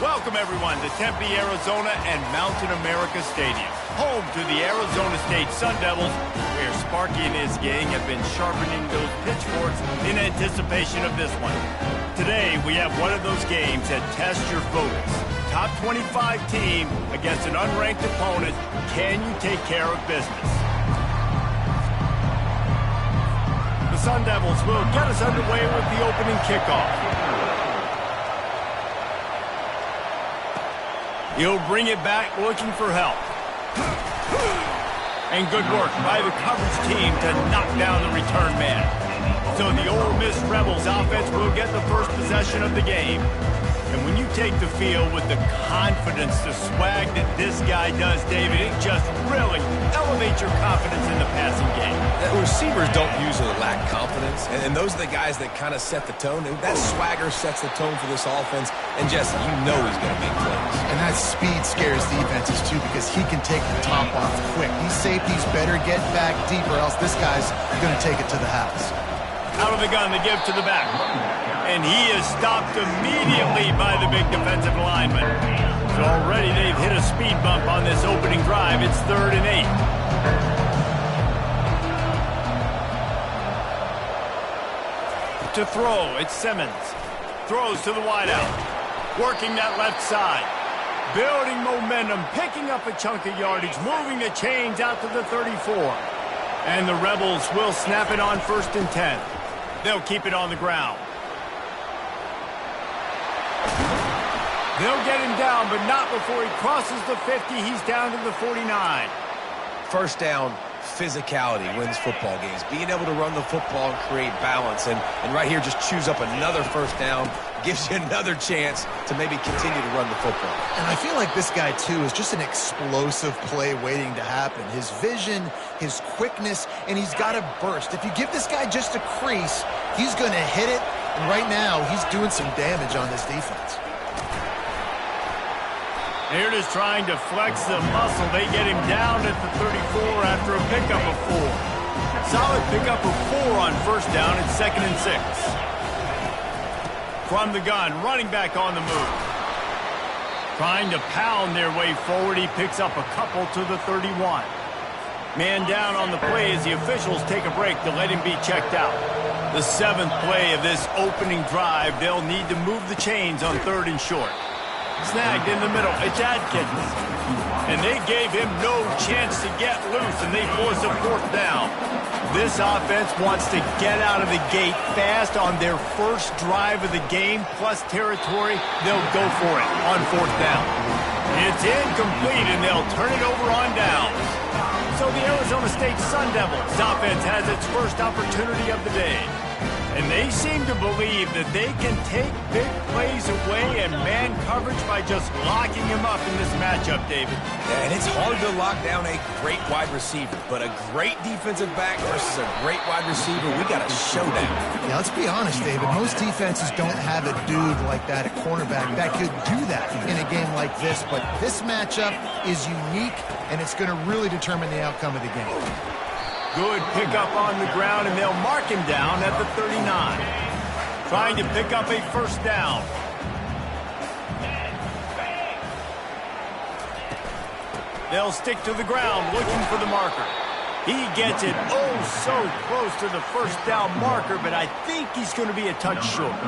Welcome, everyone, to Tempe, Arizona and Mountain America Stadium, home to the Arizona State Sun Devils, where Sparky and his gang have been sharpening those pitchforks in anticipation of this one. Today, we have one of those games that tests your focus. Top 25 team against an unranked opponent. Can you take care of business? The Sun Devils will get us underway with the opening kickoff. He'll bring it back looking for help. And good work by the coverage team to knock down the return man. So the Ole Miss Rebels offense will get the first possession of the game. And when you take the field with the confidence, the swag that this guy does, David, it just really elevates your confidence in the passing game. Receivers don't usually lack confidence, and those are the guys that kind of set the tone. And that swagger sets the tone for this offense, and Jesse, you know he's going to make plays. And that speed scares defenses, too, because he can take the top off quick. These safeties better get back deep, or else this guy's going to take it to the house. Out of the gun, the give to the back. And he is stopped immediately by the big defensive lineman. So already they've hit a speed bump on this opening drive. It's 3rd and 8. To throw, it's Simmons. Throws to the wideout. Working that left side. Building momentum, picking up a chunk of yardage, moving the chains out to the 34. And the Rebels will snap it on 1st and 10. They'll keep it on the ground. They'll get him down, but not before he crosses the 50. He's down to the 49. First down, physicality wins football games. Being able to run the football and create balance. And right here, just choose up another first down. Gives you another chance to maybe continue to run the football. And I feel like this guy, too, is just an explosive play waiting to happen. His vision, his quickness, and he's got a burst. If you give this guy just a crease, he's going to hit it. And right now, he's doing some damage on this defense. They're just trying to flex the muscle. They get him down at the 34 after a pickup of 4. Solid pickup of 4 on first down. It's 2nd and 6. From the gun, running back on the move. Trying to pound their way forward. He picks up a couple to the 31. Man down on the play as the officials take a break to let him be checked out. The 7th play of this opening drive. They'll need to move the chains on 3rd and short. Snagged in the middle. It's Adkins. And they gave him no chance to get loose, and they force a 4th down. This offense wants to get out of the gate fast on their first drive of the game, plus territory. They'll go for it on 4th down. It's incomplete, and they'll turn it over on downs. So the Arizona State Sun Devils offense has its first opportunity of the day. And they seem to believe that they can take big plays away and man coverage by just locking him up in this matchup, David. Yeah, and it's hard to lock down a great wide receiver, but a great defensive back versus a great wide receiver, we got a showdown. Yeah, let's be honest, David. Most defenses don't have a dude like that at cornerback that could do that in a game like this, but this matchup is unique, and it's going to really determine the outcome of the game. Good pickup on the ground, and they'll mark him down at the 39. Trying to pick up a first down. They'll stick to the ground looking for the marker. He gets it oh so close to the first down marker, but I think he's going to be a touch short.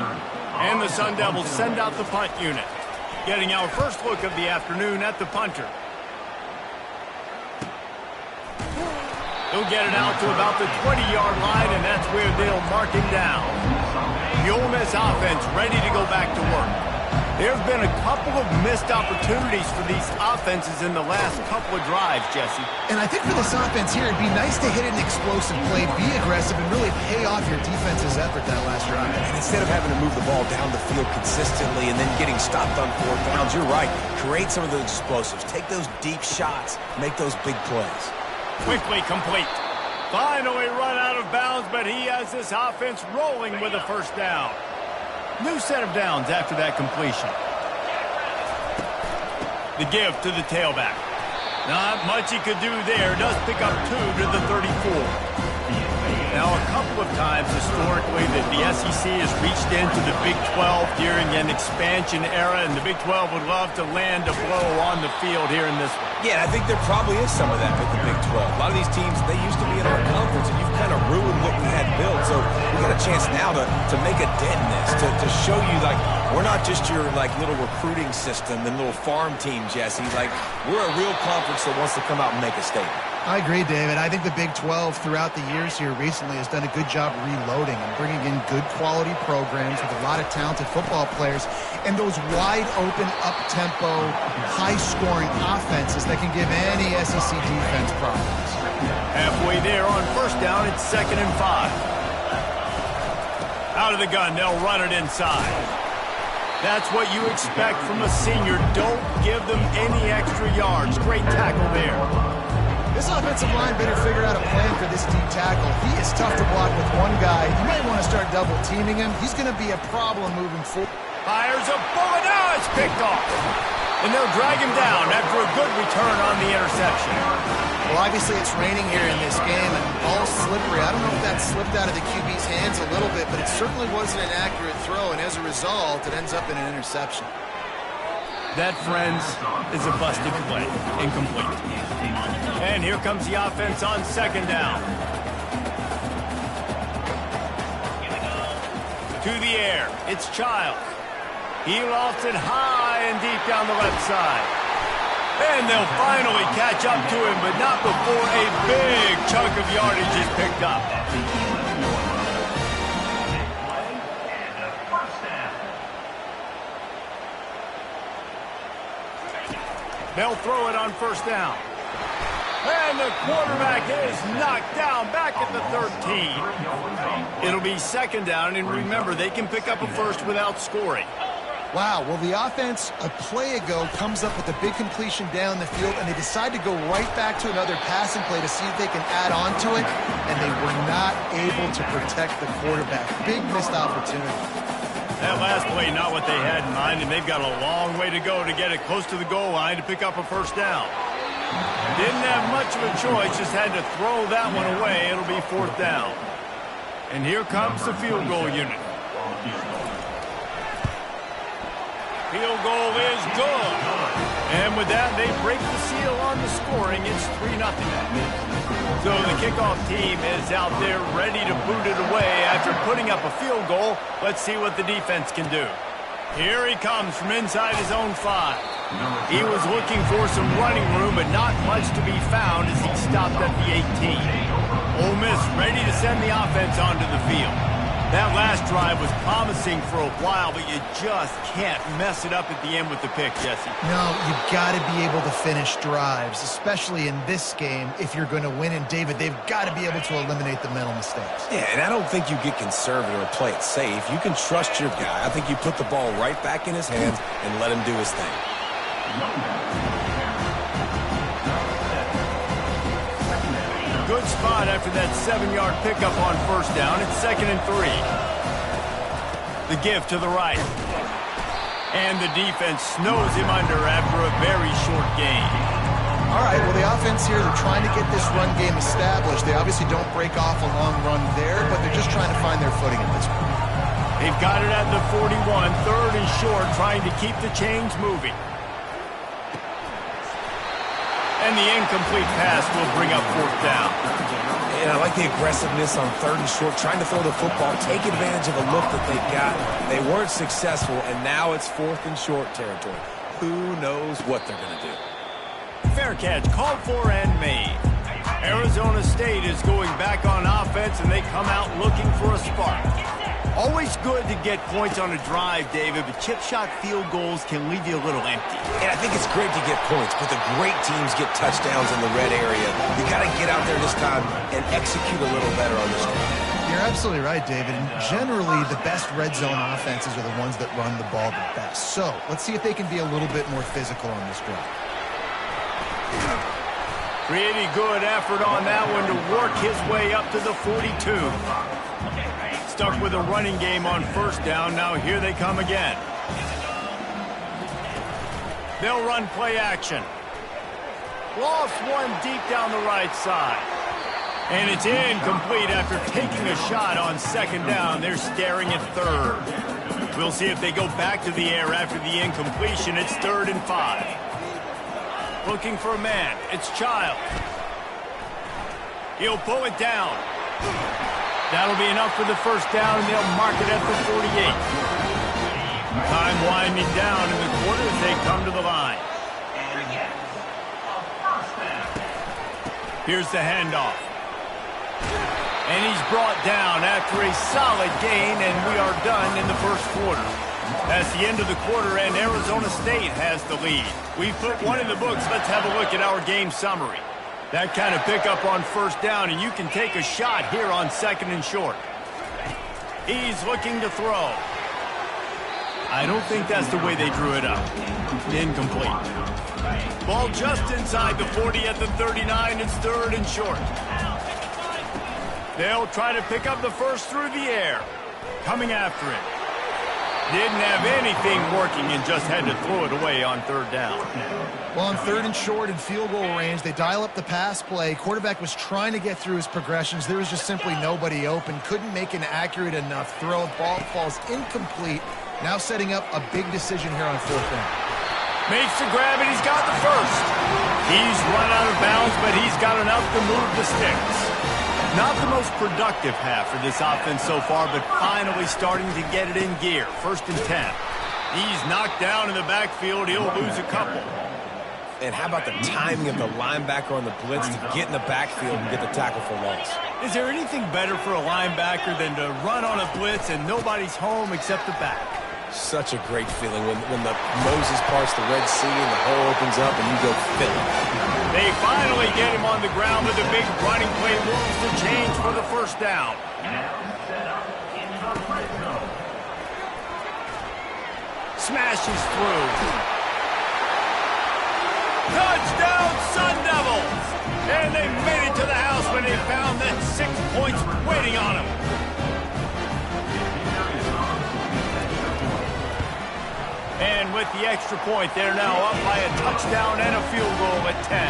And the Sun Devils send out the punt unit. Getting our first look of the afternoon at the punter. He'll get it out to about the 20-yard line, and that's where they'll mark him down. The Ole Miss offense ready to go back to work. There have been a couple of missed opportunities for these offenses in the last couple of drives, Jesse. And I think for this offense here, it'd be nice to hit an explosive play, be aggressive, and really pay off your defense's effort that last drive. And instead of having to move the ball down the field consistently and then getting stopped on 4th downs, you're right. Create some of those explosives. Take those deep shots. Make those big plays. Quickly complete. Finally run out of bounds, but he has this offense rolling with a first down. New set of downs after that completion. The give to the tailback. Not much he could do there. Does pick up 2 to the 34. Now, a couple of times historically that the SEC has reached into the Big 12 during an expansion era, and the Big 12 would love to land a blow on the field here in this one. Yeah, I think there probably is some of that with the Big 12. A lot of these teams, they used to be in our conference, and you've kind of ruined what we had built. So we got a chance now to make a dent in this, to show you, like, we're not just your, like, little recruiting system and little farm team, Jesse. Like, we're a real conference that wants to come out and make a statement. I agree, David. I think the Big 12 throughout the years here recently has done a good job reloading and bringing in good quality programs with a lot of talented football players and those wide open, up-tempo, high-scoring offenses that can give any SEC defense problems. Halfway there on first down, it's 2nd and 5. Out of the gun, they'll run it inside. That's what you expect from a senior. Don't give them any extra yards. Great tackle there. This offensive line better figure out a plan for this deep tackle. He is tough to block with one guy. You might want to start double-teaming him. He's going to be a problem moving forward. Fires a bullet. Now it's picked off. And they'll drag him down after a good return on the interception. Well, obviously it's raining here in this game, and ball's slippery. I don't know if that slipped out of the QB's hands a little bit, but it certainly wasn't an accurate throw, and as a result, it ends up in an interception. That, friends, is a busted play. Incomplete. And here comes the offense on 2nd down. To the air. It's Child. He lofts it high and deep down the left side. And they'll finally catch up to him, but not before a big chunk of yardage is picked up. They'll throw it on first down. And the quarterback is knocked down back at the 13. It'll be 2nd down, and remember, they can pick up a first without scoring. Wow, well, the offense a play ago comes up with a big completion down the field, and they decide to go right back to another passing play to see if they can add on to it, and they were not able to protect the quarterback. Big missed opportunity. That last play, not what they had in mind, and they've got a long way to go to get it close to the goal line to pick up a first down. Didn't have much of a choice, just had to throw that one away. It'll be 4th down. And here comes the field goal unit. Field goal is good. And with that, they break the seal on the scoring. It's 3-0. So the kickoff team is out there ready to boot it away after putting up a field goal. Let's see what the defense can do. Here he comes from inside his own 5. He was looking for some running room, but not much to be found as he stopped at the 18. Ole Miss ready to send the offense onto the field. That last drive was promising for a while, but you just can't mess it up at the end with the pick, Jesse. No, you've got to be able to finish drives, especially in this game if you're going to win. And, David, they've got to be able to eliminate the mental mistakes. Yeah, and I don't think you get conservative or play it safe. You can trust your guy. I think you put the ball right back in his hands and let him do his thing. Good spot after that 7-yard pickup on first down. It's 2nd and 3. The give to the right. And the defense snows him under after a very short gain. All right, well, the offense here, they're trying to get this run game established. They obviously don't break off a long run there, but they're just trying to find their footing at this point. They've got it at the 41, 3rd and short, trying to keep the chains moving. And the incomplete pass will bring up 4th down. And I like the aggressiveness on 3rd and short, trying to throw the football, take advantage of a look that they've got. They weren't successful, and now it's 4th and short territory. Who knows what they're going to do? Fair catch, called for and made. Arizona State is going back on offense, and they come out looking for a spark. Always good to get points on a drive, David, but chip shot field goals can leave you a little empty. And I think it's great to get points, but the great teams get touchdowns in the red area. You got to get out there this time and execute a little better on this drive. You're absolutely right, David. And generally, the best red zone offenses are the ones that run the ball the best. So let's see if they can be a little bit more physical on this drive. Pretty good effort on that one to work his way up to the 42. Stuck with a running game on first down. Now here they come again. They'll run play action. Lost one deep down the right side. And it's incomplete after taking a shot on second down. They're staring at third. We'll see if they go back to the air after the incompletion. It's 3rd and 5. Looking for a man. It's Child. He'll pull it down. That'll be enough for the first down, and they'll mark it at the 48. Time winding down in the quarter as they come to the line. Here's the handoff. And he's brought down after a solid gain, and we are done in the first quarter. That's the end of the quarter, and Arizona State has the lead. We've put one in the books. Let's have a look at our game summary. That kind of pickup on first down, and you can take a shot here on 2nd and short. He's looking to throw. I don't think that's the way they drew it up. Incomplete. Ball just inside the 40 at the 39. It's 3rd and short. They'll try to pick up the first through the air. Coming after it. Didn't have anything working and just had to throw it away on 3rd down. Well, on 3rd and short and field goal range, they dial up the pass play. Quarterback was trying to get through his progressions. There was just simply nobody open. Couldn't make an accurate enough throw. Ball falls incomplete. Now setting up a big decision here on 4th down. Makes the grab, and he's got the first. He's run out of bounds, but he's got enough to move the sticks. Not the most productive half for this offense so far, but finally starting to get it in gear. 1st and 10. He's knocked down in the backfield. He'll lose a couple. And how about the timing of the linebacker on the blitz to get in the backfield and get the tackle for loss? Is there anything better for a linebacker than to run on a blitz and nobody's home except the back? Such a great feeling when the Moses parts the Red Sea and the hole opens up and you go fill it. They finally get him on the ground with a big running play, moves the change for the first down. Smashes through. Touchdown, Sun Devils! And they made it to the house when they found that 6 points waiting on them. And with the extra point, they're now up by a touchdown and a field goal at 10.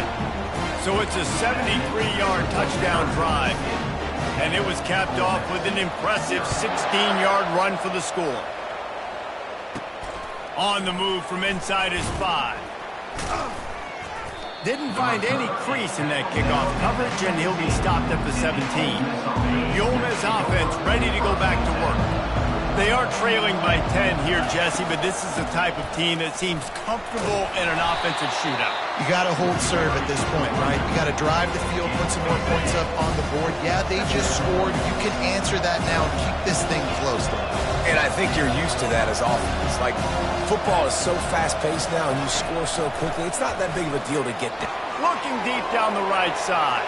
So it's a 73-yard touchdown drive. And it was capped off with an impressive 16-yard run for the score. On the move from inside his 5. Didn't find any crease in that kickoff coverage, and he'll be stopped at the 17. The Ole Miss offense ready to go back to work. They are trailing by 10 here, Jesse, but this is the type of team that seems comfortable in an offensive shootout. You got to hold serve at this point, right? You got to drive the field, put some more points up on the board. Yeah, they just scored. You can answer that now and keep this thing close, though. And I think you're used to that as offense. Like, football is so fast-paced now and you score so quickly, it's not that big of a deal to get there. Looking deep down the right side.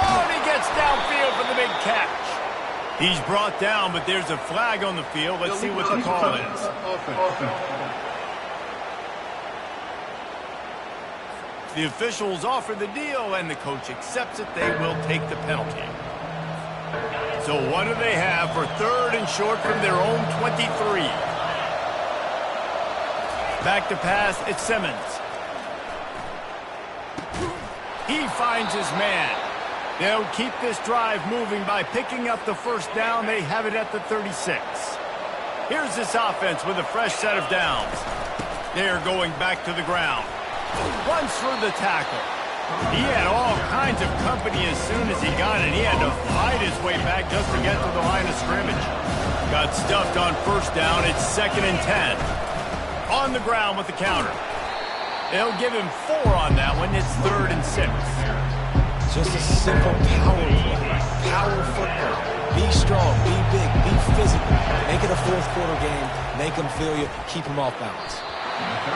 Oh, and he gets downfield for the big catch. He's brought down, but there's a flag on the field. Let's see what the call is. The officials offer the deal, and the coach accepts it. They will take the penalty. So what do they have for 3rd and short from their own 23? Back to pass, it's Simmons. He finds his man. They'll keep this drive moving by picking up the first down. They have it at the 36. Here's this offense with a fresh set of downs. They're going back to the ground. Runs through the tackle. He had all kinds of company as soon as he got it. He had to fight his way back just to get to the line of scrimmage. Got stuffed on first down. It's 2nd and 10. On the ground with the counter. They'll give him 4 on that one. It's 3rd and 6. Just a simple power play. Power football. Be strong, be big, be physical. Make it a 4th quarter game. Make them feel you. Keep them off balance.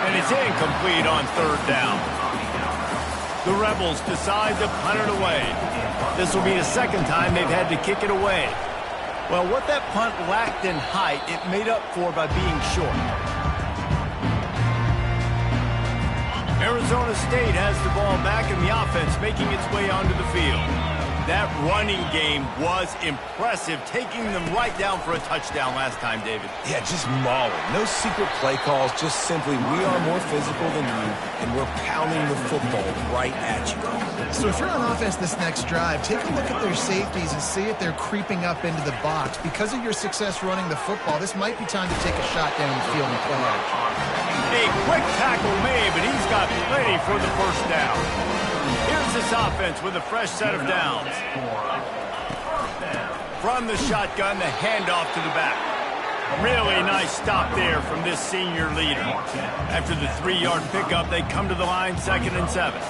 And it's incomplete on 3rd down. The Rebels decide to punt it away. This will be the 2nd time they've had to kick it away. Well, what that punt lacked in height, it made up for by being short. Arizona State has the ball back, and the offense making its way onto the field. That running game was impressive, taking them right down for a touchdown last time, David. Yeah, just mauling. No secret play calls, just simply we are more physical than you, and we're pounding the football right at you. So if you're on offense this next drive, take a look at their safeties and see if they're creeping up into the box. Because of your success running the football, this might be time to take a shot down the field and play action. A quick tackle made, but he's got plenty for the first down. Here's this offense with a fresh set of downs. From the shotgun, the handoff to the back. Really nice stop there from this senior leader. After the 3-yard pickup, they come to the line, 2nd and 7.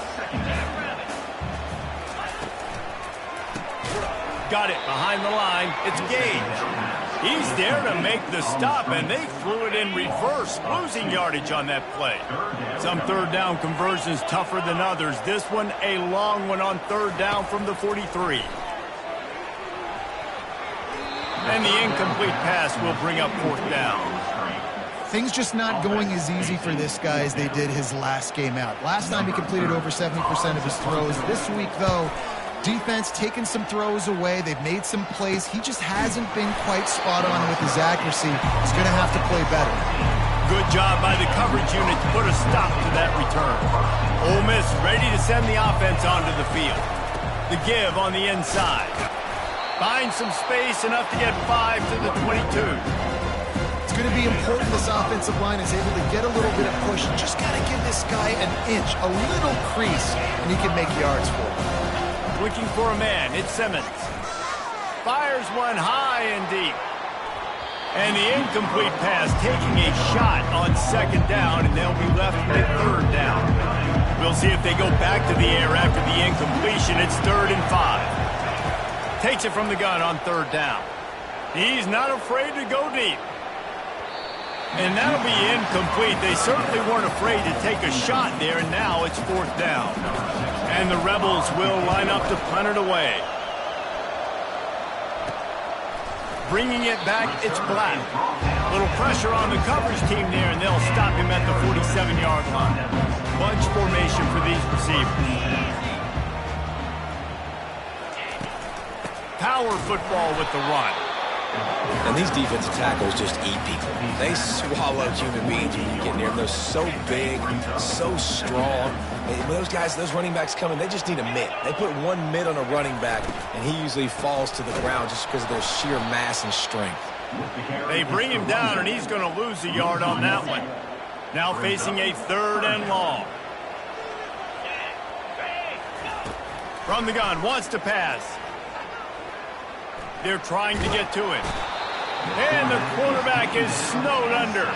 Got it behind the line. It's Gage. He's there to make the stop, and they flew it in reverse, losing yardage on that play. Some third down conversions tougher than others. This one, a long one on 3rd down from the 43. And the incomplete pass will bring up 4th down. Things just not going as easy for this guy as they did his last game out. Last time he completed over 70% of his throws. This week, though, defense taking some throws away. They've made some plays. He just hasn't been quite spot on with his accuracy. He's going to have to play better. Good job by the coverage unit to put a stop to that return. Ole Miss ready to send the offense onto the field. The give on the inside. Find some space, enough to get 5 to the 22. It's going to be important this offensive line is able to get a little bit of push. Just got to give this guy an inch, a little crease, and he can make yards for it. Looking for a man, it's Simmons. Fires one high and deep. And the incomplete pass taking a shot on 2nd down, and they'll be left with 3rd down. We'll see if they go back to the air after the incompletion. It's 3rd and 5. Takes it from the gun on 3rd down. He's not afraid to go deep. And that'll be incomplete. They certainly weren't afraid to take a shot there, and now it's 4th down. And the Rebels will line up to punt it away. Bringing it back, it's Black. Little pressure on the coverage team there, and they'll stop him at the 47-yard line. Bunch formation for these receivers. Power football with the run. And these defensive tackles just eat people. They swallow human beings when you get near them. They're so big, so strong. And when those guys, those running backs come in, they just need a mitt. They put one mitt on a running back, and he usually falls to the ground just because of their sheer mass and strength. They bring him down, and he's going to lose a yard on that one. Now facing a 3rd and long. From the gun, wants to pass. They're trying to get to it. And the quarterback is snowed under.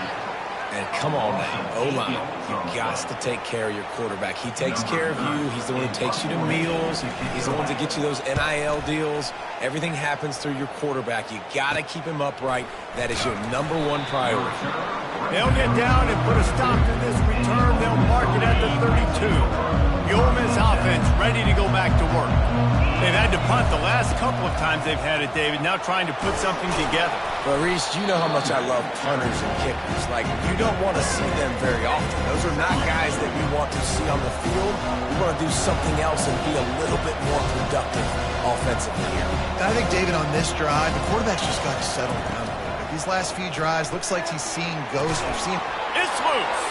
And come on now, O-line, you got to take care of your quarterback. He takes care of you. He's the one who takes you to meals. He's the one to get you those NIL deals. Everything happens through your quarterback. You got to keep him upright. That is your #1 priority. They'll get down and put a stop to this return. They'll mark it at the 32. The Ole Miss offense ready to go back to work. They've had to punt the last couple of times they've had it, David, now trying to put something together. But, Reese, you know how much I love punters and kickers. Like, you don't want to see them very often. Those are not guys that we want to see on the field. We want to do something else and be a little bit more productive offensively here. I think, David, on this drive, the quarterback's just got to settle down. These last few drives, looks like he's seeing ghosts. We've seen... It's loose.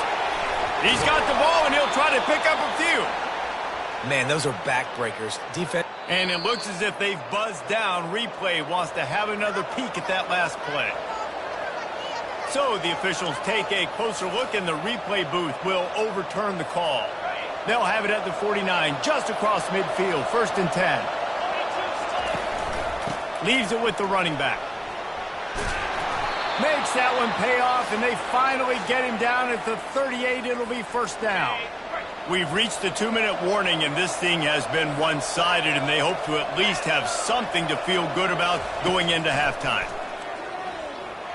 He's got the ball, and he'll try to pick up a few. Man, those are backbreakers. Defense. And it looks as if they've buzzed down. Replay wants to have another peek at that last play. So the officials take a closer look, and the replay booth will overturn the call. They'll have it at the 49, just across midfield, 1st and 10. Leaves it with the running back. Makes that one pay off, and they finally get him down at the 38. It'll be 1st down. We've reached the 2-minute warning, and this thing has been one-sided, and they hope to at least have something to feel good about going into halftime.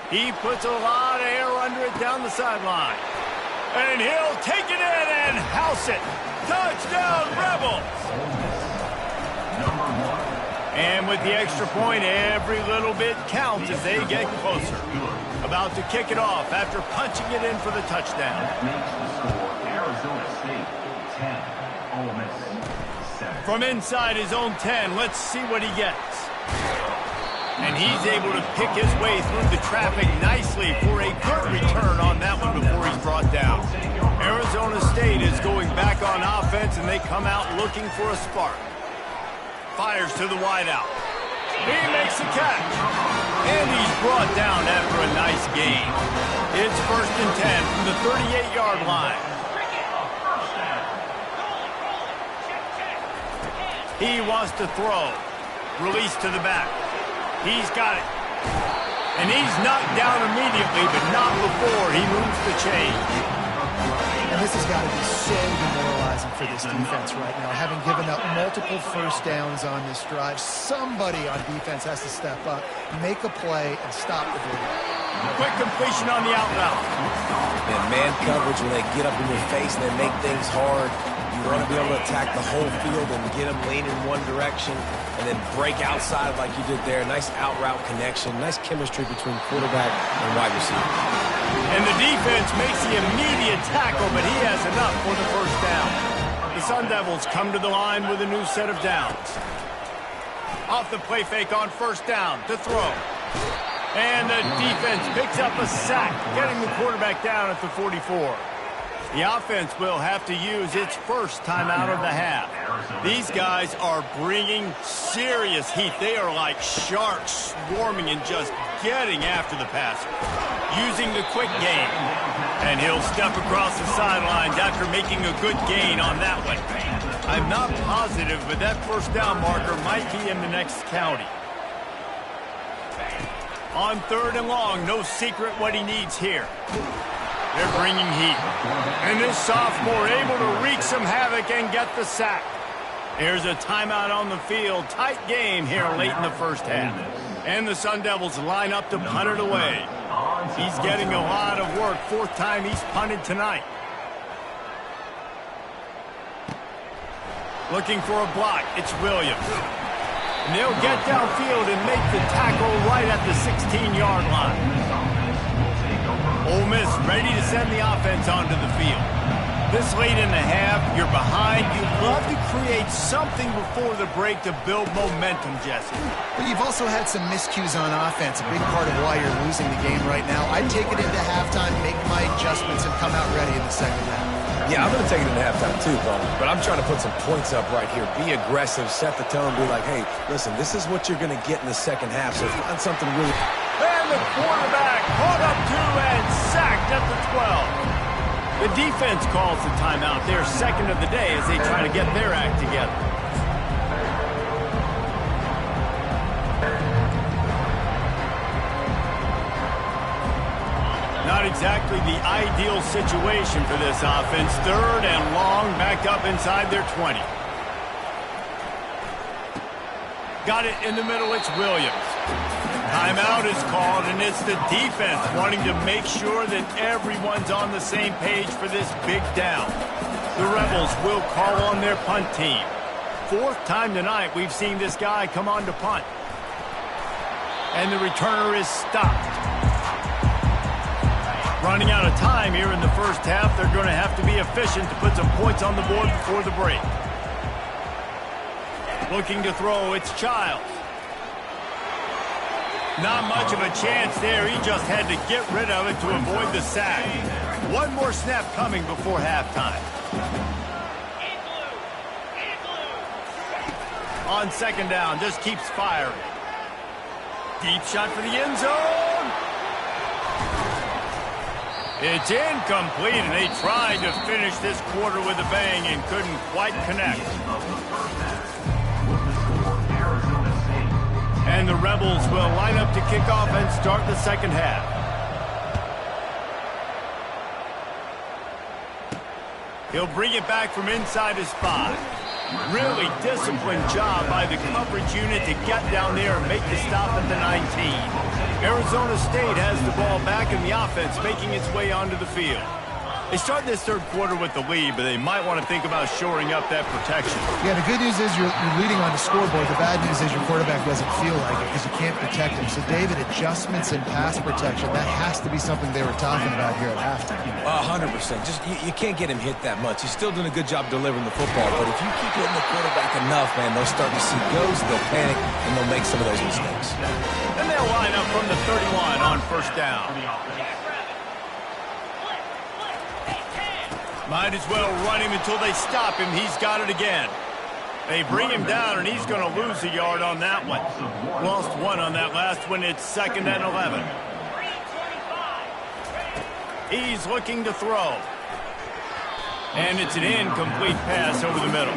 He puts a lot of air under it down the sideline. And he'll take it in and house it. Touchdown, Rebels! And with the extra point, every little bit counts as they get closer. About to kick it off after punching it in for the touchdown. Makes the score Arizona State 10, Ole Miss From inside his own 10, let's see what he gets. And he's able to pick his way through the traffic nicely for a good return on that one before he's brought down. Arizona State is going back on offense, and they come out looking for a spark. Fires to the wideout. He makes the catch. And he's brought down after a nice gain. It's 1st and 10 from the 38-yard line. He wants to throw. Release to the back. He's got it. And he's knocked down immediately, but not before he moves the change. And this has got to be so demoralizing for this defense right now. Having given up multiple first downs on this drive, somebody on defense has to step up, make a play, and stop the bleeding. Quick completion on the out route. And man coverage, when they get up in your face and they make things hard, you want to be able to attack the whole field and get them leaning in one direction and then break outside like you did there. Nice out route connection, nice chemistry between quarterback and wide receiver. And the defense makes the immediate tackle, but he has enough for the first down. The Sun Devils come to the line with a new set of downs. Off the play fake on 1st down to throw. And the defense picks up a sack, getting the quarterback down at the 44. The offense will have to use its first timeout of the half. These guys are bringing serious heat. They are like sharks swarming and just getting after the passer, using the quick game. And he'll step across the sidelines after making a good gain on that one. I'm not positive, but that first down marker might be in the next county. On 3rd and long, no secret what he needs here. They're bringing heat. And this sophomore able to wreak some havoc and get the sack. There's a timeout on the field. Tight game here late in the first half. And the Sun Devils line up to punt it away. He's getting a lot of work. 4th time he's punted tonight. Looking for a block. It's Williams. And they'll get downfield and make the tackle right at the 16-yard line. Ole Miss ready to send the offense onto the field. This late in the half, you're behind. You'd love to create something before the break to build momentum, Jesse. But you've also had some miscues on offense, a big part of why you're losing the game right now. I'd take it into halftime, make my adjustments, and come out ready in the second half. Yeah, I'm going to take it into halftime too, but I'm trying to put some points up right here. Be aggressive, set the tone, be like, hey, listen, this is what you're going to get in the second half, so find something really... And the quarterback caught up to and sacked at the 12. The defense calls the timeout, their second of the day, as they try to get their act together. Not exactly the ideal situation for this offense. 3rd and long, back up inside their 20. Got it in the middle, it's Williams. Timeout is called, and it's the defense wanting to make sure that everyone's on the same page for this big down. The Rebels will call on their punt team. 4th time tonight we've seen this guy come on to punt. And the returner is stopped. Running out of time here in the first half, they're going to have to be efficient to put some points on the board before the break. Looking to throw, it's Childs. Not much of a chance there. He just had to get rid of it to avoid the sack. One more snap coming before halftime. On 2nd down, just keeps firing. Deep shot for the end zone. It's incomplete, and they tried to finish this quarter with a bang and couldn't quite connect. And the Rebels will line up to kick off and start the second half. He'll bring it back from inside his 5. Really disciplined job by the coverage unit to get down there and make the stop at the 19. Arizona State has the ball back, and the offense making its way onto the field. They start this third quarter with the lead, but they might want to think about shoring up that protection. Yeah, the good news is you're leading on the scoreboard. The bad news is your quarterback doesn't feel like it because you can't protect him. So, David, adjustments in pass protection, that has to be something they were talking about here at halftime. 100%. Just you can't get him hit that much. He's still doing a good job delivering the football, but if you keep hitting the quarterback enough, man, they'll start to see goes, they'll panic, and they'll make some of those mistakes. And they'll line up from the 31 on first down. Might as well run him until they stop him. He's got it again. They bring him down, and he's going to lose a yard on that one. Lost one on that last one. It's 2nd and 11. He's looking to throw. And it's an incomplete pass over the middle.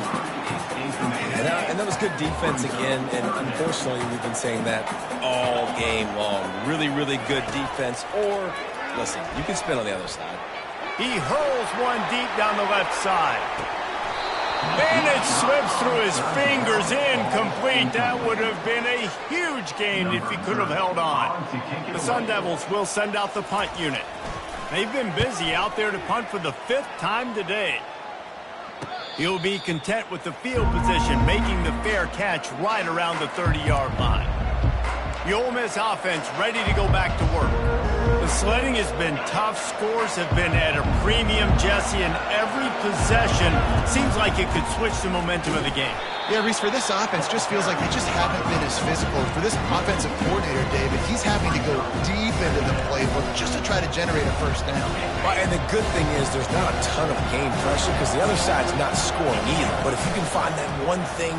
And that was good defense again, and unfortunately we've been saying that all game long. Really, really good defense. Or, listen, you can spin on the other side. He hurls one deep down the left side. And it slips through his fingers, incomplete. That would have been a huge gain if he could have held on. The Sun Devils will send out the punt unit. They've been busy out there to punt for the 5th time today. He'll be content with the field position, making the fair catch right around the 30-yard line. The Ole Miss offense ready to go back to work. The sledding has been tough. Scores have been at a premium, Jesse, and every possession seems like it could switch the momentum of the game. Yeah, Reese, for this offense, just feels like they just haven't been as physical. For this offensive coordinator, David, he's having to go deep into the playbook just to try to generate a first down. Well, and the good thing is there's not a ton of game pressure because the other side's not scoring either. But if you can find that one thing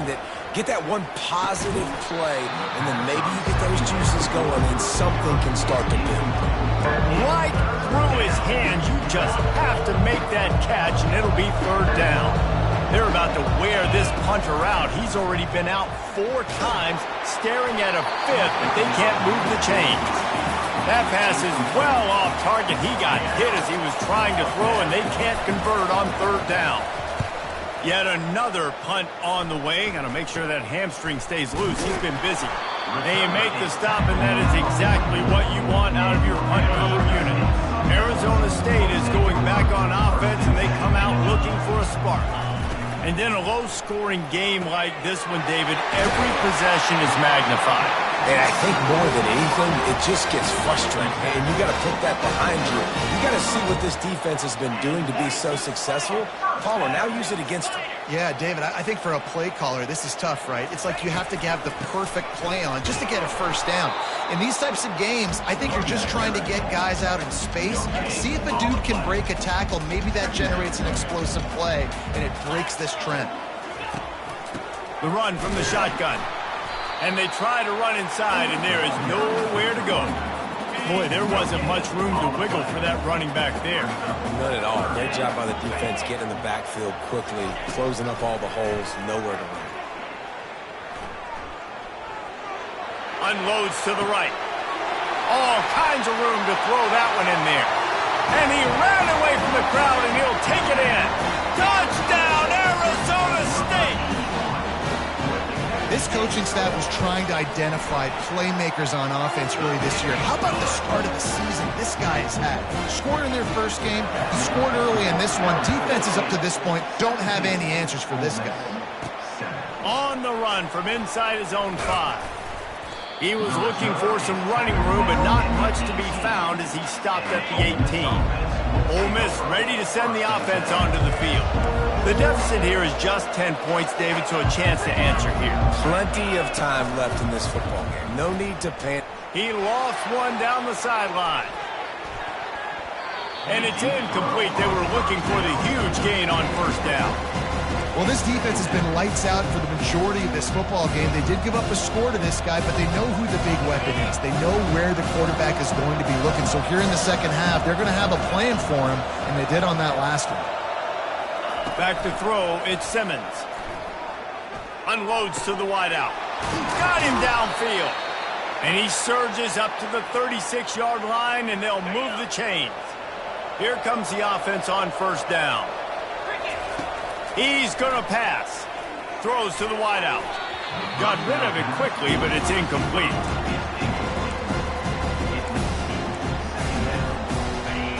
get that one positive play, and then maybe you get those juices going, and something can start to build. Right through his hands, you just have to make that catch, and it'll be 3rd down. They're about to wear this punter out. He's already been out 4 times, staring at a 5th, but they can't move the chains. That pass is well off target. He got hit as he was trying to throw, and they can't convert on 3rd down. Yet another punt on the way. Got to make sure that hamstring stays loose. He's been busy. They make the stop, and that is exactly what you want out of your punt cover unit. Arizona State is going back on offense, and they come out looking for a spark. And then a low-scoring game like this one, David, every possession is magnified. And I think more than anything, it just gets frustrating. And you got to put that behind you. You got to see what this defense has been doing to be so successful. Paulo, now use it against them. Yeah, David, I think for a play caller, this is tough, right? It's like you have to have the perfect play on just to get a first down. In these types of games, I think you're just trying to get guys out in space, see if a dude can break a tackle. Maybe that generates an explosive play, and it breaks this trend. The run from the shotgun. And they try to run inside, and there is nowhere to go. Boy, there wasn't much room to wiggle for that running back there. None at all. Great job by the defense getting in the backfield quickly, closing up all the holes, nowhere to run. Unloads to the right. All kinds of room to throw that one in there. And he ran away from the crowd, and he'll take it in. Touchdown, Arizona State! This coaching staff was trying to identify playmakers on offense early this year. How about the start of the season this guy has had? Scored in their first game, scored early in this one. Defenses up to this point don't have any answers for this guy. On the run from inside his own 5. He was looking for some running room, but not much to be found as he stopped at the 18. Ole Miss ready to send the offense onto the field. The deficit here is just 10 points, David, so a chance to answer here. Plenty of time left in this football game. No need to panic. He lost one down the sideline. And it's incomplete. They were looking for the huge gain on first down. Well, this defense has been lights out for the majority of this football game. They did give up a score to this guy, but they know who the big weapon is. They know where the quarterback is going to be looking. So here in the second half, they're going to have a plan for him, and they did on that last one. Back to throw, it's Simmons. Unloads to the wideout. Got him downfield. And he surges up to the 36-yard line, and they'll move the chains. Here comes the offense on first down. He's going to pass. Throws to the wideout. Got rid of it quickly, but it's incomplete.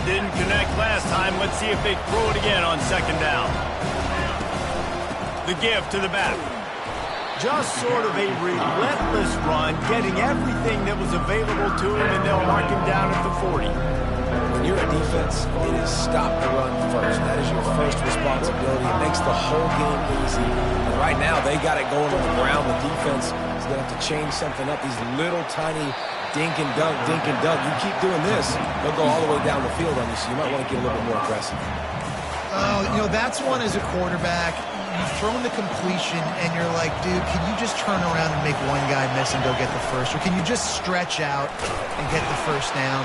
Didn't connect last time. Let's see if they throw it again on second down. The give to the back. Just sort of a relentless run, getting everything that was available to him, and they'll mark him down at the 40. When you're a defense, it is stop the run first. That is your first responsibility. It makes the whole game easy. And right now, they got it going on the ground. The defense is going to have to change something up. These little tiny dink and dunk, dink and dunk. You keep doing this, they'll go all the way down the field on you, so you might want to get a little bit more aggressive. You know, that's one as a quarterback. You've thrown the completion, and you're like, dude, can you just turn around and make one guy miss and go get the first? Or can you just stretch out and get the first down?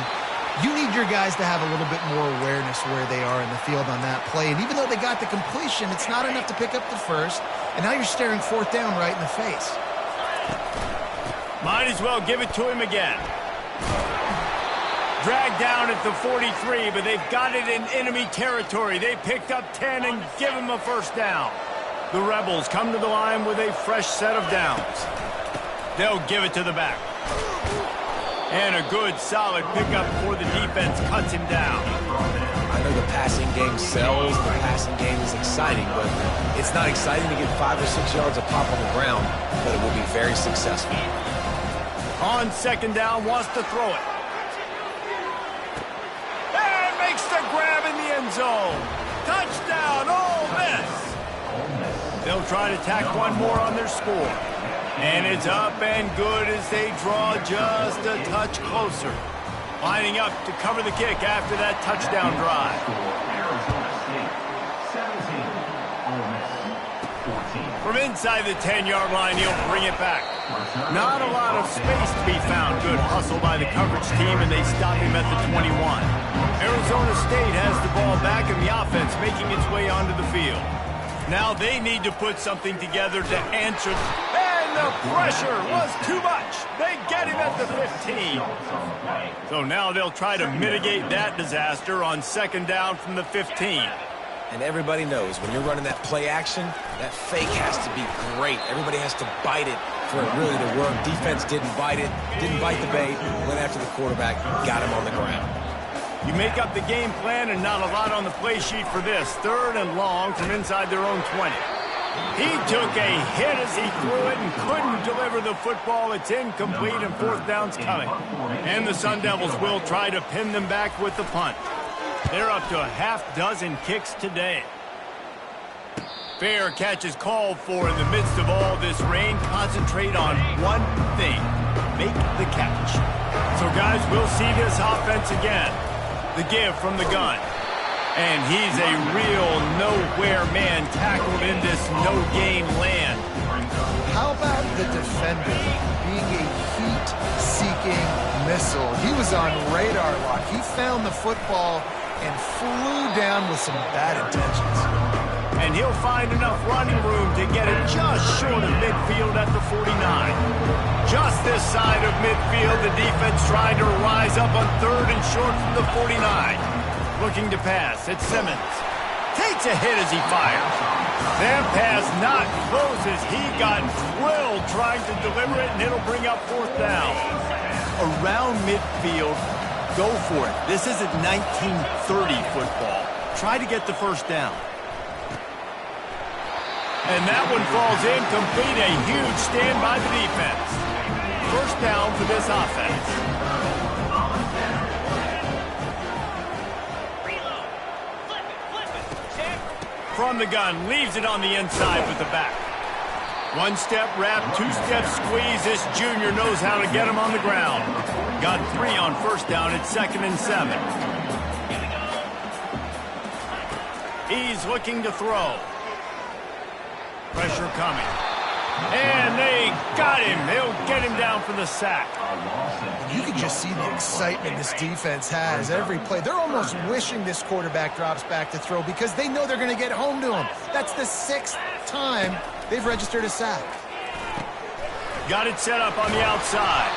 You need your guys to have a little bit more awareness where they are in the field on that play. And even though they got the completion, it's not enough to pick up the first. And now you're staring fourth down right in the face. Might as well give it to him again. Dragged down at the 43, but they've got it in enemy territory. They picked up 10 and give him a first down. The Rebels come to the line with a fresh set of downs. They'll give it to the back. And a good, solid pickup before the defense cuts him down. I know the passing game sells, the passing game is exciting, but it's not exciting to get 5 or 6 yards of pop on the ground, but it will be very successful. On second down, wants to throw it. And makes the grab in the end zone. Touchdown, Ole Miss. They'll try to tack one more on their score. And it's up and good as they draw just a touch closer. Lining up to cover the kick after that touchdown drive. From inside the 10-yard line, he'll bring it back. Not a lot of space to be found. Good hustle by the coverage team, and they stop him at the 21. Arizona State has the ball back, and the offense making its way onto the field. Now they need to put something together to answer. And the pressure was too much. They get him at the 15. So now they'll try to mitigate that disaster on second down from the 15. And everybody knows when you're running that play action, that fake has to be great. Everybody has to bite it for it really to work. Defense didn't bite it, didn't bite the bait, went after the quarterback, got him on the ground. You make up the game plan and not a lot on the play sheet for this. Third and long from inside their own 20. He took a hit as he threw it and couldn't deliver the football. It's incomplete and fourth down's coming. And the Sun Devils will try to pin them back with the punt. They're up to a half-dozen kicks today. Fair catch is called for in the midst of all this rain. Concentrate on one thing. Make the catch. So, guys, we'll see this offense again. The give from the gun. And he's a real nowhere man tackled in this no-gain land. How about the defender being a heat-seeking missile? He was on radar lock. He found the football and flew down with some bad intentions. And he'll find enough running room to get it just short of midfield at the 49. Just this side of midfield, the defense trying to rise up on third and short from the 49. Looking to pass, it's Simmons. Takes a hit as he fires. That pass not close as he got drilled trying to deliver it, and it'll bring up fourth down. Around midfield, go for it. This isn't 1930 football. Try to get the first down. And that one falls incomplete. A huge stand by the defense. First down for this offense. From the gun, leaves it on the inside with the back. One step wrap, two step squeeze. This junior knows how to get him on the ground. Got 3 on first down at 2nd and 7. He's looking to throw. Pressure coming. And they got him. They'll get him down for the sack. You can just see the excitement this defense has every play. They're almost wishing this quarterback drops back to throw because they know they're going to get home to him. That's the 6th time they've registered a sack. Got it set up on the outside.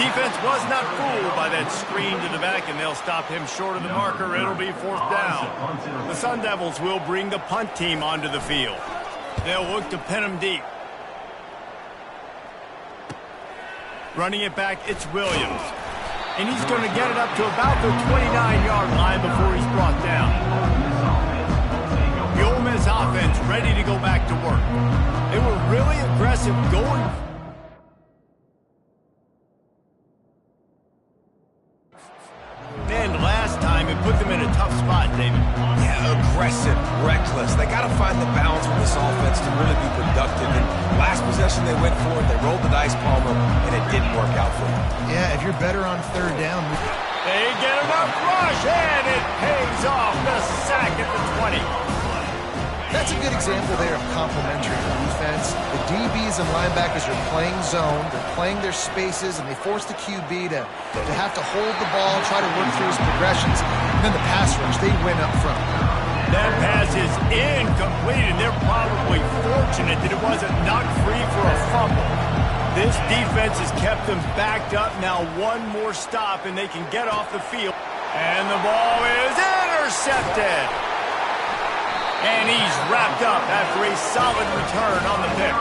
Defense was not fooled by that screen to the back, and they'll stop him short of the marker. It'll be fourth down. The Sun Devils will bring the punt team onto the field. They'll look to pin him deep. Running it back, it's Williams. And he's going to get it up to about the 29-yard line before he's brought down. The Ole Miss offense ready to go back to work. They were really aggressive going. And last time, it put them in a tough spot, David. Yeah, aggressive, reckless. They got to find the balance with this offense to really be productive. And last possession they went for it, they rolled the dice, Palmer, and it didn't work out for them. Yeah, if you're better on third down. They get enough rush, and it pays off. The sack at the 20. That's a good example there of complementary defense. The DBs and linebackers are playing zone, they're playing their spaces, and they force the QB to have to hold the ball, try to work through his progressions. And then the pass rush, they win up front. That pass is incomplete, and they're probably fortunate that it wasn't knocked free for a fumble. This defense has kept them backed up. Now one more stop, and they can get off the field. And the ball is intercepted. And he's wrapped up after a solid return on the pick.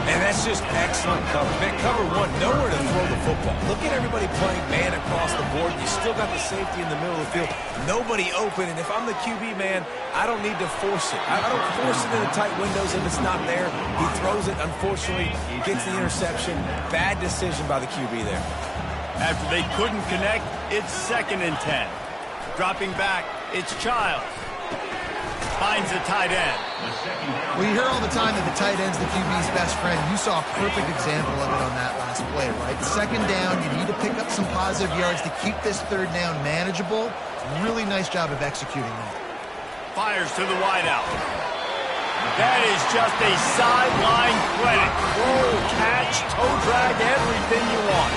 And that's just excellent cover. Man, cover one, nowhere to throw the football. Look at everybody playing man across the board. You still got the safety in the middle of the field. Nobody open, and if I'm the QB, man, I don't need to force it. I don't force it into tight windows if it's not there. He throws it, unfortunately, gets the interception. Bad decision by the QB there. After they couldn't connect, it's 2nd and 10. Dropping back, it's Childs. Finds the tight end. Well, you hear all the time that the tight end's the QB's best friend. You saw a perfect example of it on that last play, right? 2nd down, you need to pick up some positive yards to keep this 3rd down manageable. Really nice job of executing that. Fires to the wideout. That is just a sideline credit. Roll, catch, toe drag, everything you want.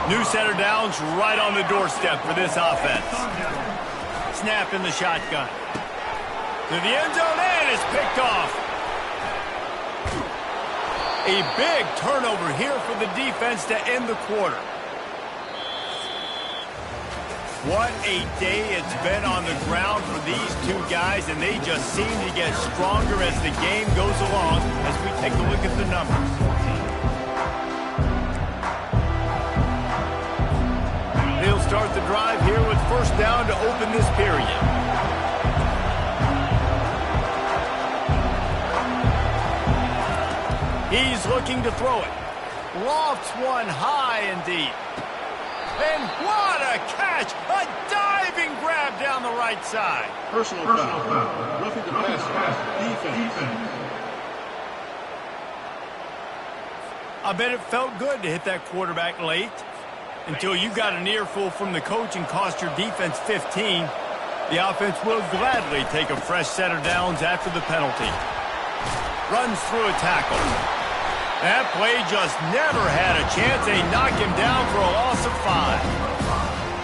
New center downs right on the doorstep for this offense. Snap in the shotgun. To the end zone, and is picked off. A big turnover here for the defense to end the quarter. What a day it's been on the ground for these two guys, and they just seem to get stronger as the game goes along as we take a look at the numbers. They'll start the drive here with 1st down to open this period. He's looking to throw it. Lofts one high and deep. And what a catch! A diving grab down the right side. Personal foul. Roughing the passer. Defense. I bet it felt good to hit that quarterback late. Until you got an earful from the coach and cost your defense 15. The offense will gladly take a fresh set of downs after the penalty. Runs through a tackle. That play just never had a chance. They knock him down for a loss of 5.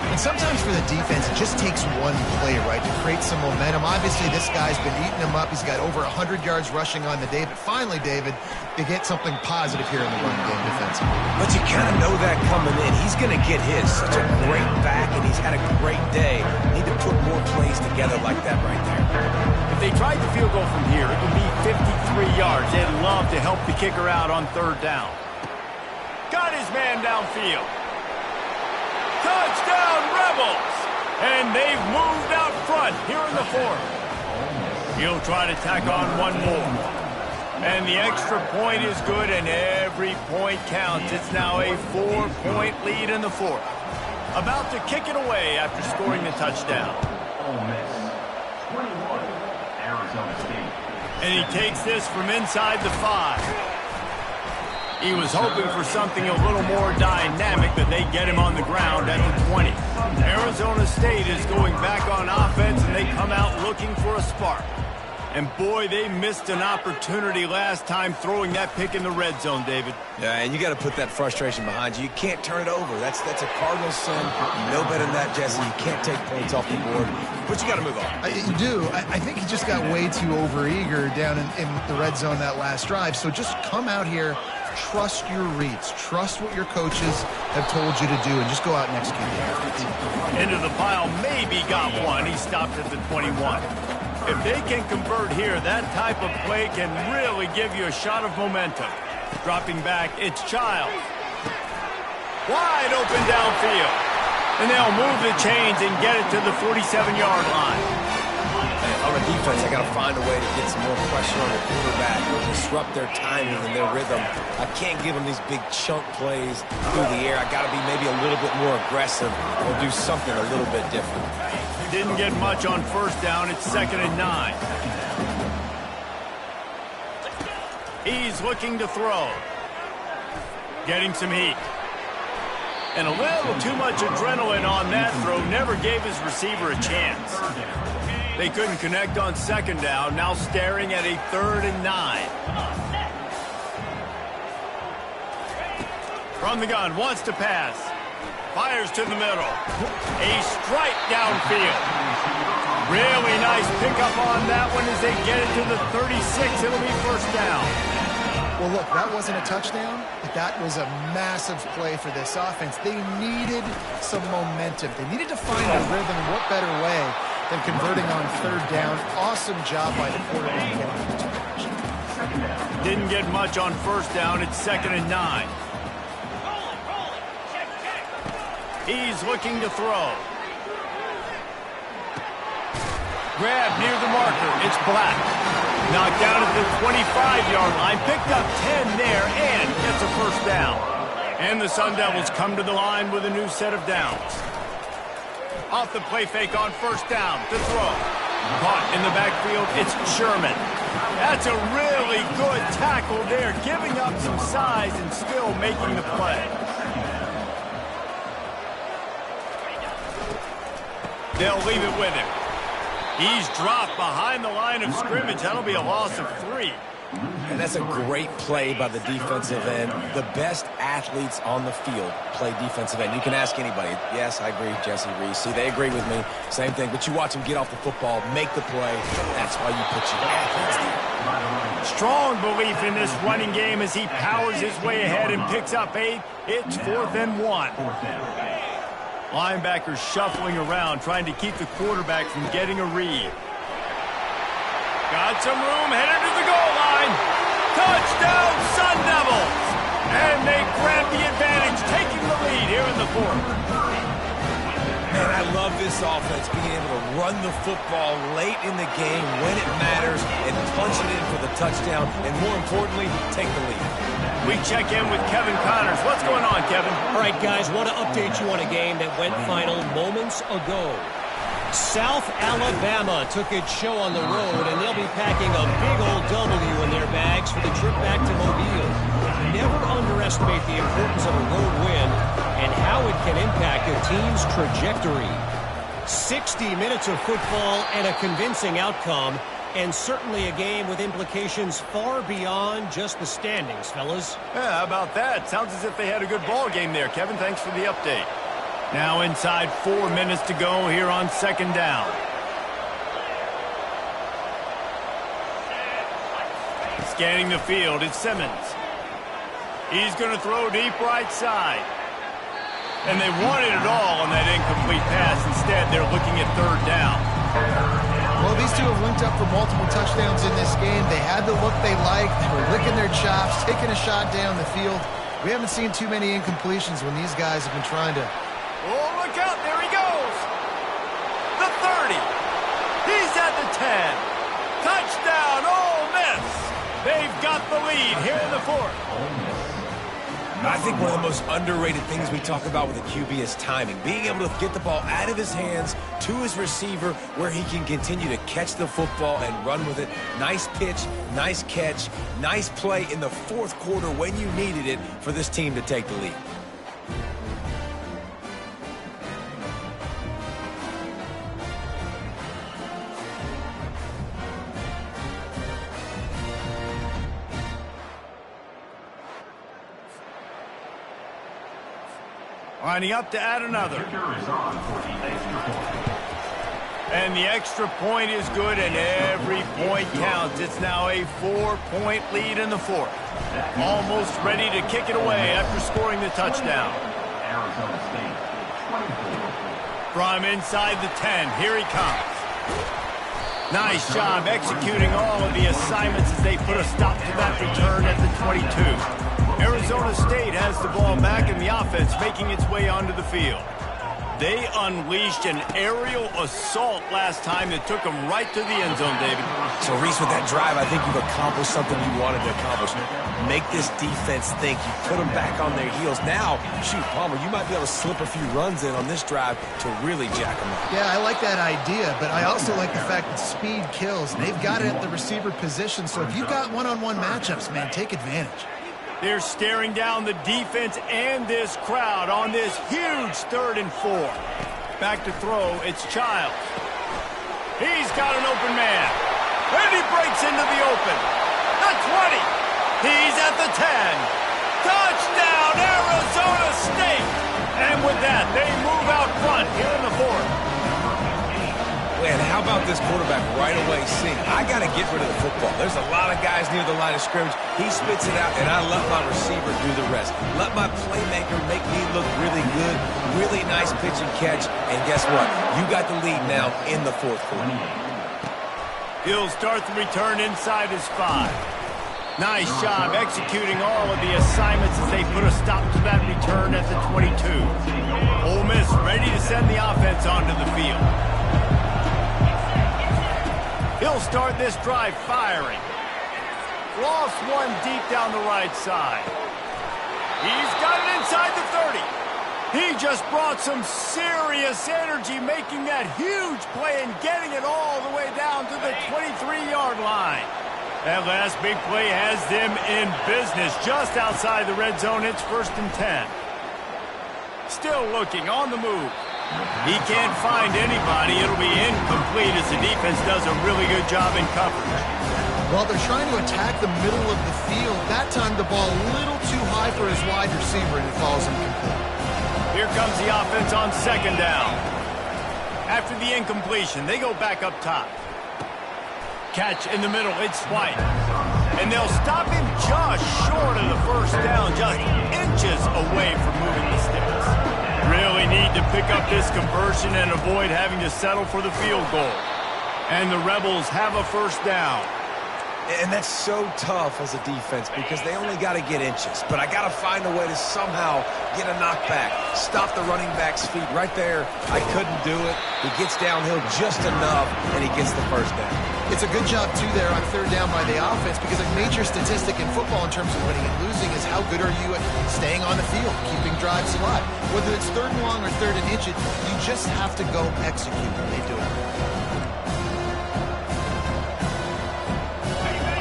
And sometimes for the defense, it just takes one play, right, to create some momentum. Obviously, this guy's been eating him up. He's got over 100 yards rushing on the day. But finally, David, they get something positive here in the run game defensively. But you kind of know that coming in. He's going to get his. Such a great back, and he's had a great day. Need to put more plays together like that right there. If they tried the field goal from here, it would be 53 yards. They'd love to help the kicker out on 3rd down. Got his man downfield. Touchdown, Rebels! And they've moved out front here in the 4th. He'll try to tack on one more. And the extra point is good, and every point counts. It's now a 4-point lead in the 4th. About to kick it away after scoring the touchdown. And he takes this from inside the 5. He was hoping for something a little more dynamic, but they get him on the ground at the 20. Arizona State is going back on offense, and they come out looking for a spark. And boy, they missed an opportunity last time throwing that pick in the red zone, David. Yeah, and you got to put that frustration behind you. You can't turn it over. That's a cardinal sin. You know better than that, Jesse. You can't take points off the board. But you got to move on. You do. I think he just got way too overeager down in the red zone that last drive. So just come out here, trust your reads, trust what your coaches have told you to do, and just go out and execute the offense. Into the pile, maybe got one. He stopped at the 21. If they can convert here, that type of play can really give you a shot of momentum. Dropping back, it's Childs. Wide open downfield. And they'll move the chains and get it to the 47-yard line. On the defense, I got to find a way to get some more pressure on the quarterback or disrupt their timing and their rhythm. I can't give them these big chunk plays through the air. I got to be maybe a little bit more aggressive or do something a little bit different. Didn't get much on first down. It's 2nd and 9. He's looking to throw. Getting some heat. And a little too much adrenaline on that throw. Never gave his receiver a chance. They couldn't connect on 2nd down. Now staring at a 3rd and 9. From the gun, wants to pass. Fires to the middle. A strike downfield. Really nice pickup on that one as they get it to the 36. It'll be first down. Well, look, that wasn't a touchdown, but that was a massive play for this offense. They needed some momentum. They needed to find a rhythm. What better way than converting on 3rd down? Awesome job by the quarterback getting the return. Didn't get much on first down. It's 2nd and 9. He's looking to throw. Grab near the marker. It's Black. Knocked down at the 25-yard line. Picked up 10 there and gets a first down. And the Sun Devils come to the line with a new set of downs. Off the play fake on first down to throw. Caught in the backfield. It's Sherman. That's a really good tackle there. Giving up some size and still making the play. They'll leave it with him. He's dropped behind the line of scrimmage. That'll be a loss of 3. And that's a great play by the defensive end. The best athletes on the field play defensive end. You can ask anybody. Yes, I agree, Jesse Reese. See, they agree with me. Same thing. But you watch them get off the football, make the play. That's why you put your athletes there. Strong belief in this running game as he powers his way ahead and picks up 8. It's 4th and 1. Linebackers shuffling around, trying to keep the quarterback from getting a read. Got some room, headed to the goal line. Touchdown, Sun Devils! And they grab the advantage, taking the lead here in the 4th. Man, I love this offense, being able to run the football late in the game when it matters and punch it in for the touchdown, and more importantly, take the lead. We check in with Kevin Connors. What's going on, Kevin? All right, guys, want to update you on a game that went final moments ago. South Alabama took its show on the road, and they'll be packing a big old W in their bags for the trip back to Mobile. Never underestimate the importance of a road win and how it can impact a team's trajectory. 60 minutes of football and a convincing outcome, and certainly a game with implications far beyond just the standings, fellas. Yeah, how about that? Sounds as if they had a good ball game there, Kevin. Thanks for the update. Now inside 4 minutes to go here on 2nd down. Scanning the field, it's Simmons. He's going to throw deep right side. And they wanted it all on that incomplete pass. Instead, they're looking at 3rd down. Well, these two have linked up for multiple touchdowns in this game. They had the look they liked. They were licking their chops, taking a shot down the field. We haven't seen too many incompletions when these guys have been trying to... Oh, look out. There he goes. The 30. He's at the 10. Touchdown, Ole Miss. They've got the lead here in the 4th. I think one of the most underrated things we talk about with a QB is timing. Being able to get the ball out of his hands to his receiver where he can continue to catch the football and run with it. Nice pitch, nice catch, nice play in the 4th quarter when you needed it for this team to take the lead. Lining up to add another. And the extra point is good, and every point counts. It's now a 4-point lead in the 4th. Almost ready to kick it away after scoring the touchdown. From inside the 10, here he comes. Nice job executing all of the assignments as they put a stop to that return at the 22. Arizona State has the ball back in the offense, making its way onto the field. They unleashed an aerial assault last time that took them right to the end zone, David. So, Reese, with that drive, I think you've accomplished something you wanted to accomplish. Make this defense think. You put them back on their heels. Now, shoot, Palmer, you might be able to slip a few runs in on this drive to really jack them up. Yeah, I like that idea, but I also like the fact that speed kills. And they've got it at the receiver position, so if you've got one-on-one matchups, man, take advantage. They're staring down the defense and this crowd on this huge 3rd and 4. Back to throw, it's Childs. He's got an open man. And he breaks into the open. The 20. He's at the 10. Touchdown, Arizona State. And with that, they move out front here in the 4th. And how about this quarterback right away seeing, I got to get rid of the football. There's a lot of guys near the line of scrimmage. He spits it out, and I let my receiver do the rest. Let my playmaker make me look really good. Really nice pitch and catch. And guess what? You got the lead now in the 4th quarter. He'll start the return inside his 5. Nice job executing all of the assignments as they put a stop to that return at the 22. Ole Miss ready to send the offense onto the field. He'll start this drive firing. Lost one deep down the right side. He's got it inside the 30. He just brought some serious energy making that huge play and getting it all the way down to the 23-yard line. That last big play has them in business just outside the red zone. It's 1st and 10. Still looking on the move. He can't find anybody. It'll be incomplete as the defense does a really good job in coverage. Well, they're trying to attack the middle of the field. That time the ball a little too high for his wide receiver, and it falls incomplete. Here comes the offense on 2nd down. After the incompletion, they go back up top. Catch in the middle, it's White. And they'll stop him just short of the 1st down, just inches away from moving the sticks. Really need to pick up this conversion and avoid having to settle for the field goal. And the Rebels have a 1st down. And that's so tough as a defense because they only got to get inches. But I got to find a way to somehow get a knockback, stop the running back's feet right there. I couldn't do it. He gets downhill just enough, and he gets the 1st down. It's a good job, too, there on 3rd down by the offense because a major statistic in football in terms of winning and losing is how good are you at staying on the field, keeping drives alive. Whether it's 3rd and long or 3rd and inches, you just have to go execute, and they do it.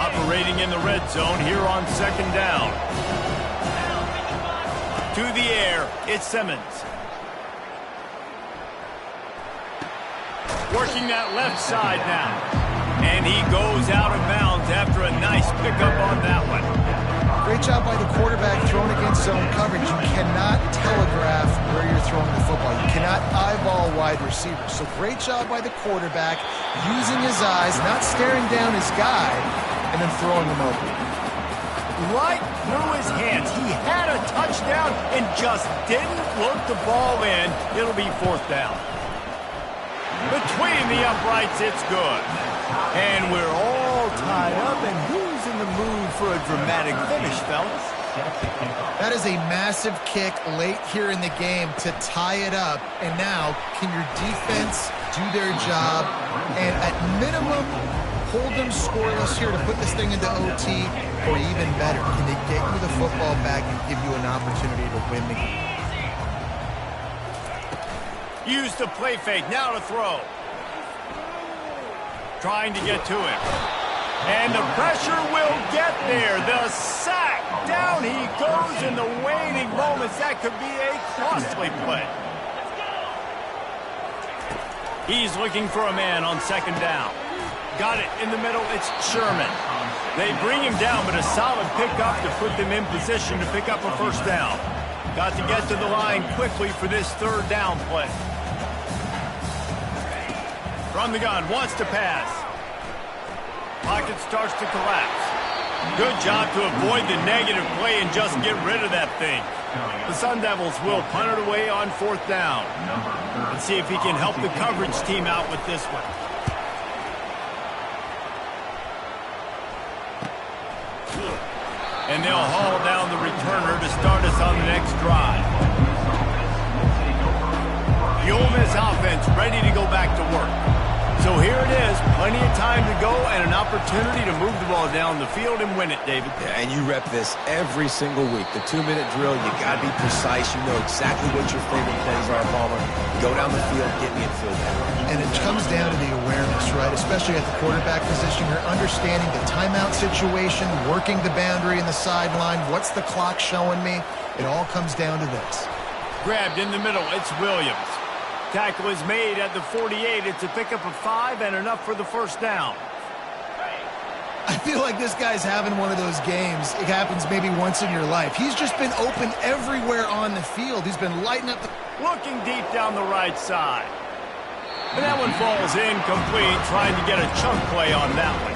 Operating in the red zone here on 2nd down. To the air, it's Simmons. Working that left side now. And he goes out of bounds after a nice pickup on that one. Great job by the quarterback throwing against zone coverage. You cannot telegraph where you're throwing the football. You cannot eyeball wide receivers. So great job by the quarterback using his eyes, not staring down his guy, and then throwing them open. Right through his hands. He had a touchdown and just didn't look the ball in. It'll be 4th down. Between the uprights, it's good. And we're all tied up, and who's in the mood for a dramatic finish, fellas? That is a massive kick late here in the game to tie it up. And now, can your defense do their job and at minimum hold them scoreless here to put this thing into OT, or even better, can they get you the football back and give you an opportunity to win the game? Use the play fake, now to throw. Trying to get to him. And the pressure will get there. The sack. Down he goes in the waning moments. That could be a costly play. He's looking for a man on 2nd down. Got it in the middle. It's Sherman. They bring him down, but a solid pickup to put them in position to pick up a 1st down. Got to get to the line quickly for this 3rd down play. From the gun, wants to pass. Pocket starts to collapse. Good job to avoid the negative play and just get rid of that thing. The Sun Devils will punt it away on 4th down. Let's see if he can help the coverage team out with this one. And they'll haul down the returner to start us on the next drive. The Ole Miss offense ready to go back to work. So here it is, plenty of time to go and an opportunity to move the ball down the field and win it, David. Yeah, and you rep this every single week. The 2-minute drill, you got to be precise. You know exactly what your favorite plays are, Palmer. Go down the field, get me in field down. And it comes down to the awareness, right? Especially at the quarterback position. You're understanding the timeout situation, working the boundary and the sideline. What's the clock showing me? It all comes down to this. Grabbed in the middle, it's Williams. Tackle is made at the 48. It's a pickup of 5 and enough for the first down. I feel like this guy's having one of those games. It happens maybe once in your life. He's just been open everywhere on the field. He's been lighting up the... Looking deep down the right side. And that one falls incomplete, trying to get a chunk play on that one.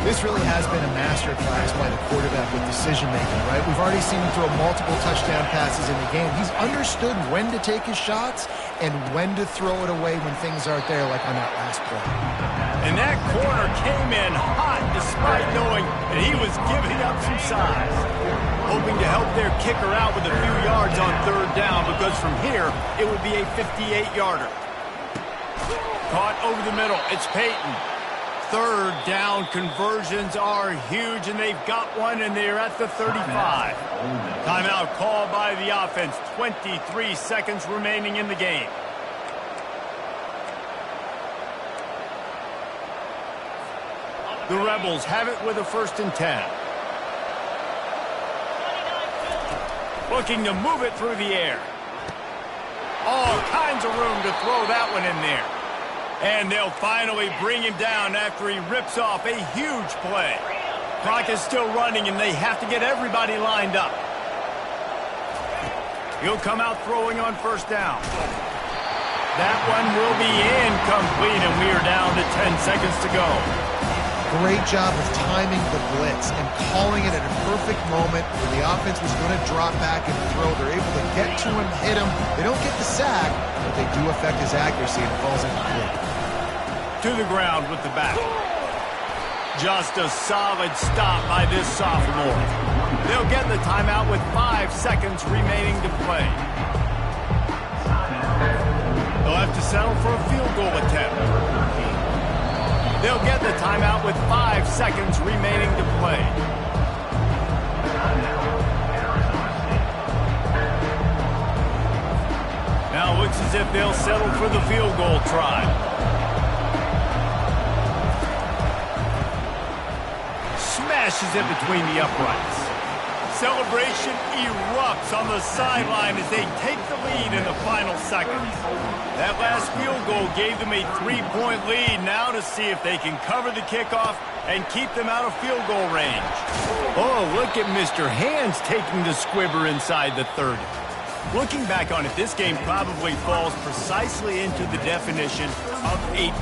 This really has been a masterclass by the quarterback with decision-making, right? We've already seen him throw multiple touchdown passes in the game. He's understood when to take his shots and when to throw it away when things aren't there, like on that last play. And that corner came in hot despite knowing that he was giving up some size. Hoping to help their kicker out with a few yards on third down, because from here, it would be a 58-yarder. Caught over the middle. It's Peyton. Third down conversions are huge, and they've got one, and they're at the 35. Timeout called by the offense. 23 seconds remaining in the game. The Rebels have it with a 1st and 10. Looking to move it through the air. All kinds of room to throw that one in there. And they'll finally bring him down after he rips off a huge play. Clock is still running, and they have to get everybody lined up. He'll come out throwing on 1st down. That one will be incomplete, and we are down to 10 seconds to go. Great job of timing the blitz and calling it at a perfect moment when the offense was going to drop back and throw. They're able to get to him, hit him. They don't get the sack, but they do affect his accuracy, and it falls incomplete. To the ground with the back. Just a solid stop by this sophomore. They'll get the timeout with 5 seconds remaining to play. They'll have to settle for a field goal attempt. They'll get the timeout with 5 seconds remaining to play. Now it looks as if they'll settle for the field goal try. Smashes it between the uprights. Celebration erupts on the sideline as they take the lead in the final seconds. That last field goal gave them a 3-point lead. Now to see if they can cover the kickoff and keep them out of field goal range. Oh, look at Mr. Hands taking the squibber inside the 30. Looking back on it, this game probably falls precisely into the definition of a